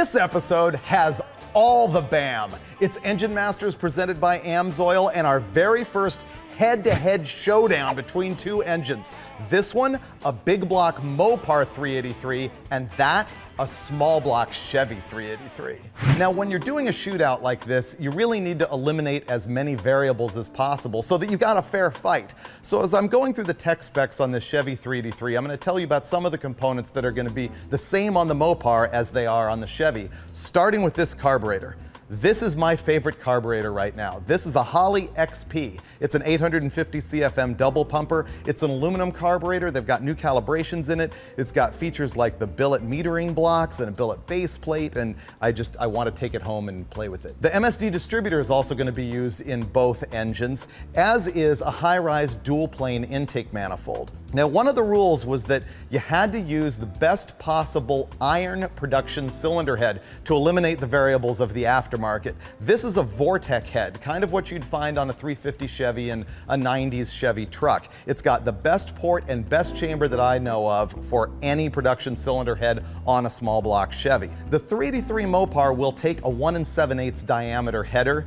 This episode has all the BAM. It's Engine Masters presented by AMSOIL and our very first head-to-head showdown between two engines. This one, a big block Mopar 383, and that, a small block Chevy 383. Now, when you're doing a shootout like this, you really need to eliminate as many variables as possible so that you've got a fair fight. So as I'm going through the tech specs on this Chevy 383, I'm going to tell you about some of the components that are going to be the same on the Mopar as they are on the Chevy, starting with this carburetor. This is my favorite carburetor right now. This is a Holley XP. It's an 850 CFM double pumper. It's an aluminum carburetor. They've got new calibrations in it. It's got features like the billet metering blocks and a billet base plate, and I want to take it home and play with it. The MSD distributor is also going to be used in both engines, as is a high-rise dual-plane intake manifold. Now, one of the rules was that you had to use the best possible iron production cylinder head to eliminate the variables of the aftermarket. This is a Vortec head, kind of what you'd find on a 350 Chevy and a 90s Chevy truck. It's got the best port and best chamber that I know of for any production cylinder head on a small block Chevy. The 383 Mopar will take a 1 7/8 diameter header.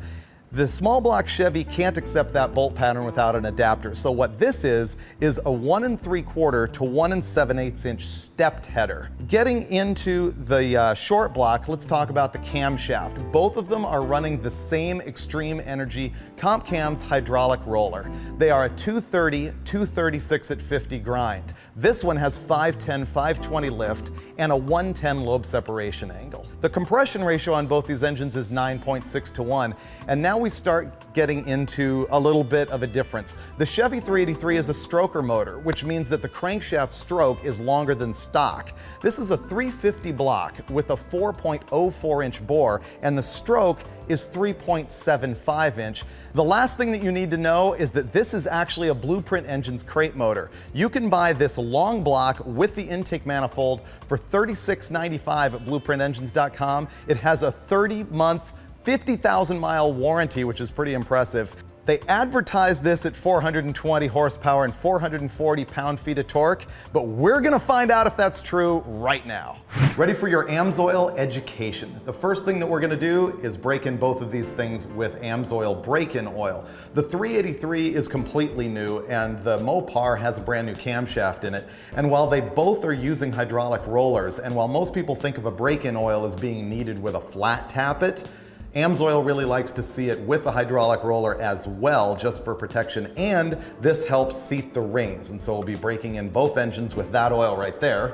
The small block Chevy can't accept that bolt pattern without an adapter. So what this is a 1 3/4 to 1 7/8 inch stepped header. Getting into the short block, let's talk about the camshaft. Both of them are running the same Extreme Energy Comp Cams hydraulic roller. They are a 230, 236 at 50 grind. This one has 510, 520 lift and a 110 lobe separation angle. The compression ratio on both these engines is 9.6 to 1, and now we start getting into a little bit of a difference. The Chevy 383 is a stroker motor, which means that the crankshaft stroke is longer than stock. This is a 350 block with a 4.04 inch bore, and the stroke is 3.75 inch. The last thing that you need to know is that this is actually a Blueprint Engines crate motor. You can buy this long block with the intake manifold for $36.95 at blueprintengines.com. It has a 30-month 50,000 mile warranty, which is pretty impressive. They advertise this at 420 horsepower and 440 pound-feet of torque, but we're gonna find out if that's true right now. Ready for your AMSOIL education. The first thing that we're gonna do is break in both of these things with AMSOIL break-in oil. The 383 is completely new, and the Mopar has a brand new camshaft in it. And while they both are using hydraulic rollers, and while most people think of a break-in oil as being needed with a flat tappet, AMSOIL really likes to see it with the hydraulic roller as well, just for protection, and this helps seat the rings, and so we'll be breaking in both engines with that oil right there.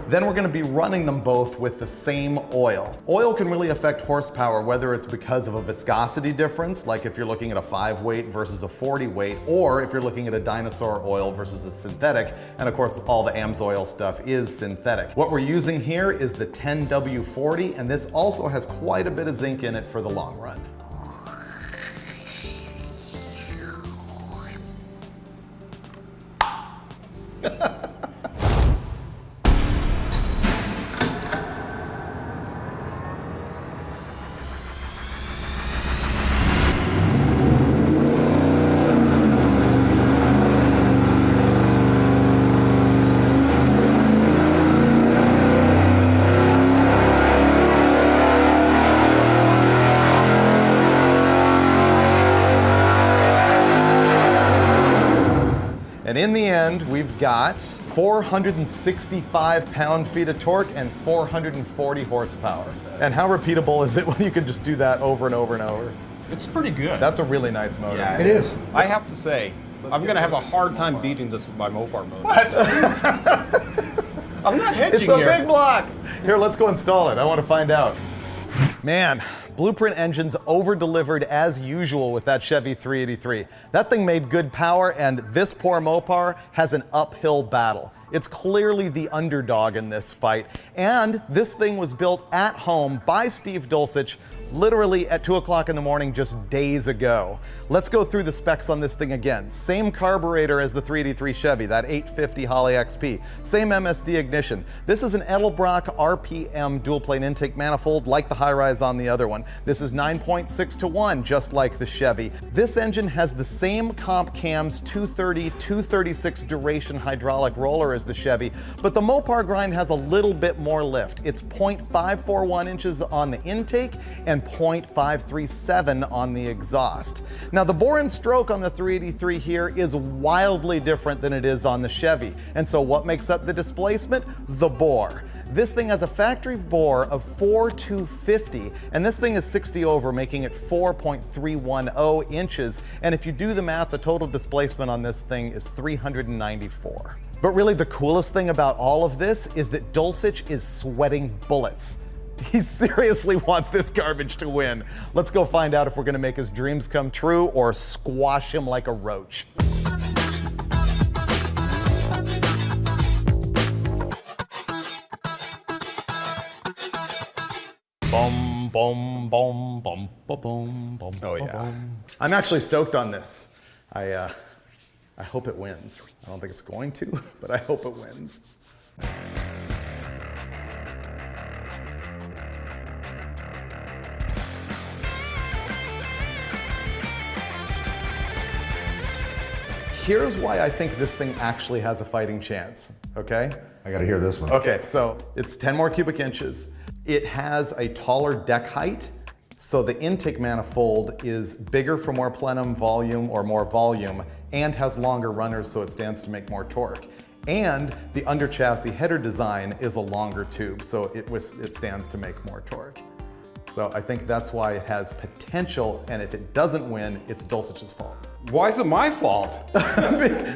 Then we're going to be running them both with the same oil. Oil can really affect horsepower, whether it's because of a viscosity difference, like if you're looking at a 5 weight versus a 40 weight, or if you're looking at a dinosaur oil versus a synthetic, and of course all the AMSOIL stuff is synthetic. What we're using here is the 10W40, and this also has quite a bit of zinc in it for the long run. And in the end, we've got 465 pound-feet of torque and 440 horsepower. And how repeatable is it when you can just do that over and over and over? It's pretty good. That's a really nice motor. Yeah, It is. I have to say, I'm going to have a hard time beating this with my Mopar motor. What? I'm not hedging It's a here. big block. Here, let's go install it. I want to find out. Man, Blueprint Engines over-delivered as usual with that Chevy 383. That thing made good power, and this poor Mopar has an uphill battle. It's clearly the underdog in this fight, and this thing was built at home by Steve Dulcich literally at 2 o'clock in the morning just days ago. Let's go through the specs on this thing again. Same carburetor as the 383 Chevy, that 850 Holly XP. Same MSD ignition. This is an Edelbrock RPM dual plane intake manifold like the high-rise on the other one. This is 9.6 to 1, just like the Chevy. This engine has the same comp cams 230, 236 duration hydraulic roller as the Chevy, but the Mopar grind has a little bit more lift. It's 0.541 inches on the intake and 0.537 on the exhaust. Now the bore and stroke on the 383 here is wildly different than it is on the Chevy. And so what makes up the displacement? The bore. This thing has a factory bore of 4,250, and this thing is 60 over, making it 4.310 inches. And if you do the math, the total displacement on this thing is 394. But really the coolest thing about all of this is that Dulcich is sweating bullets. He seriously wants this garbage to win. Let's go find out if we're gonna make his dreams come true or squash him like a roach. Boom, boom, boom, boom, boom, boom, boom. Oh, yeah. I'm actually stoked on this. I hope it wins. I don't think it's going to, but I hope it wins. Here's why I think this thing actually has a fighting chance, okay? I gotta hear this one. Okay, so it's 10 more cubic inches. It has a taller deck height, so the intake manifold is bigger for more plenum volume or more volume, and has longer runners so it stands to make more torque. And the under chassis header design is a longer tube, so it stands to make more torque. So I think that's why it has potential, and if it doesn't win, it's Dulcich's fault. Why is it my fault?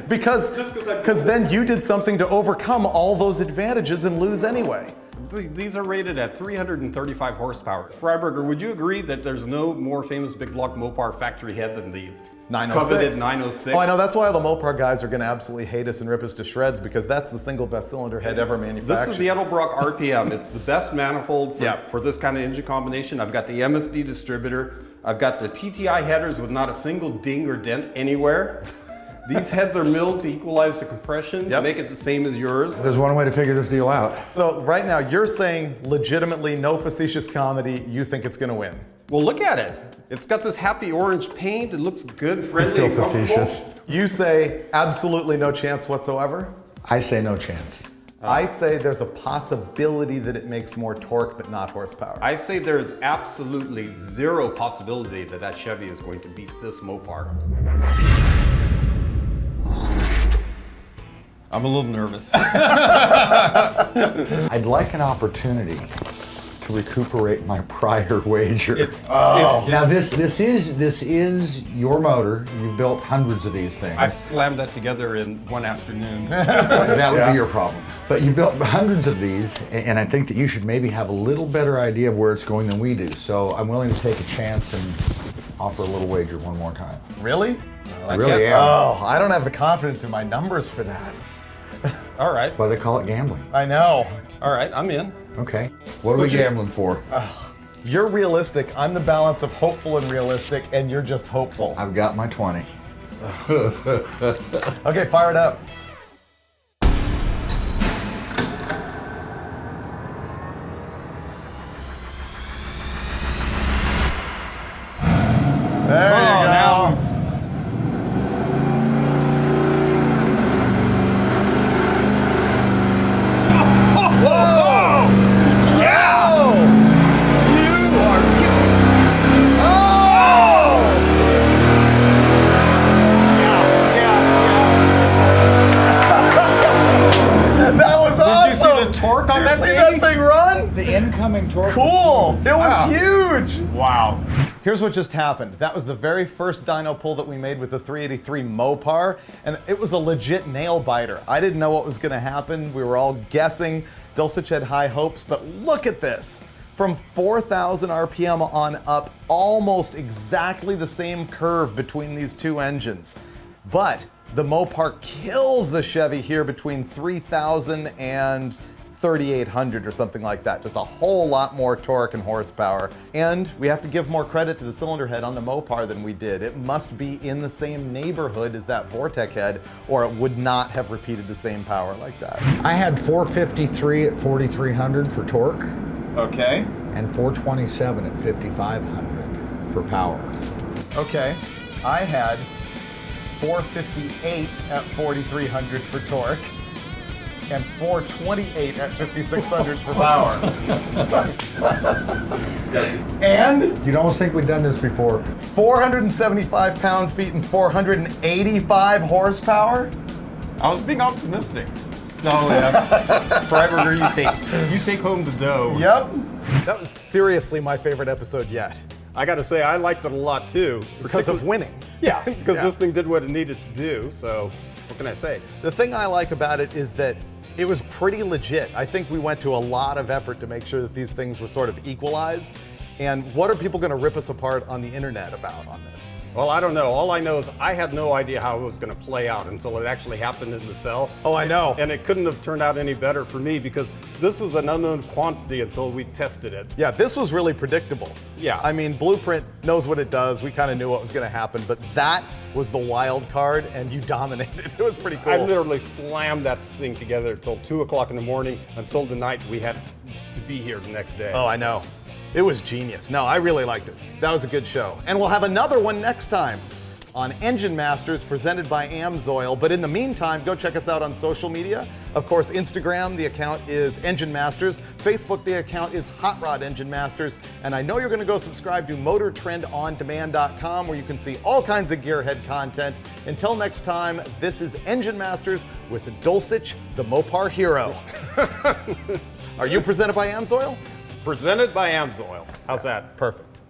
Because then you did something to overcome all those advantages and lose anyway. These are rated at 335 horsepower. Freiberger, would you agree that there's no more famous big block Mopar factory head than the 906. coveted 906? Oh, I know, that's why the Mopar guys are gonna absolutely hate us and rip us to shreds, because that's the single best cylinder head ever manufactured. This is the Edelbrock RPM. It's the best manifold for this kind of engine combination. I've got the MSD distributor. I've got the TTI headers with not a single ding or dent anywhere. These heads are milled to equalize the compression to make it the same as yours. There's one way to figure this deal out. So right now you're saying legitimately, no facetious comedy, you think it's gonna win. Well, look at it. It's got this happy orange paint. It looks good, friendly, Still and comfortable. facetious. You say absolutely no chance whatsoever? I say no chance. I say there's a possibility that it makes more torque, but not horsepower. I say there's absolutely zero possibility that that Chevy is going to beat this Mopar. I'm a little nervous. I'd like an opportunity to recuperate my prior wager. Now this is your motor. You've built hundreds of these things. I've slammed that together in one afternoon. That would be your problem. But you built hundreds of these, and I think that you should maybe have a little better idea of where it's going than we do. So I'm willing to take a chance and offer a little wager one more time. Really? I really am. Oh, I don't have the confidence in my numbers for that. All right. That's why they call it gambling. I know. All right, I'm in. Okay. What are we gambling for? You're realistic, I'm the balance of hopeful and realistic, and you're just hopeful. I've got my 20. Okay, fire it up. There you go. Now. Whoa! Yeah! You are oh! That was awesome! Did you see the torque on that Did you see baby? that thing run? The incoming torque. Cool! It was Wow. huge! Wow. Here's what just happened. That was the very first dyno pull that we made with the 383 Mopar, and it was a legit nail biter. I didn't know what was gonna happen. We were all guessing. Dulcich had high hopes, but look at this. From 4,000 RPM on up, almost exactly the same curve between these two engines. But the Mopar kills the Chevy here between 3,000 and 3,800 or something like that. Just a whole lot more torque and horsepower. And we have to give more credit to the cylinder head on the Mopar than we did. It must be in the same neighborhood as that Vortec head, or it would not have repeated the same power like that. I had 453 at 4,300 for torque. Okay. And 427 at 5,500 for power. Okay. I had 458 at 4,300 for torque and 428 at 5,600 for power. And You'd almost think we'd done this before. 475 pound-feet and 485 horsepower? I was being optimistic. Oh yeah. Forever you take home the dough. Yep. That was seriously my favorite episode yet. I got to say, I liked it a lot too. Because of winning. Yeah, because Yeah. this thing did what it needed to do. So what can I say? The thing I like about it is that it was pretty legit. I think we went to a lot of effort to make sure that these things were sort of equalized. And what are people going to rip us apart on the internet about on this? Well, I don't know. All I know is I had no idea how it was going to play out until it actually happened in the cell. Oh, I know. And it couldn't have turned out any better for me because this was an unknown quantity until we tested it. Yeah, this was really predictable. Yeah. I mean, Blueprint knows what it does. We kind of knew what was going to happen, but that was the wild card, and you dominated. It was pretty cool. I literally slammed that thing together till 2 o'clock in the morning until the night we had to be here the next day. Oh, I know. It was genius. No, I really liked it. That was a good show. And we'll have another one next time on Engine Masters presented by AMSOIL. But in the meantime, go check us out on social media. Of course, Instagram, the account is Engine Masters. Facebook, the account is Hot Rod Engine Masters. And I know you're going to go subscribe to MotorTrendOnDemand.com where you can see all kinds of gearhead content. Until next time, this is Engine Masters with Dulcich, the Mopar hero. Are you presented by AMSOIL? Presented by AMSOIL. How's that? Perfect.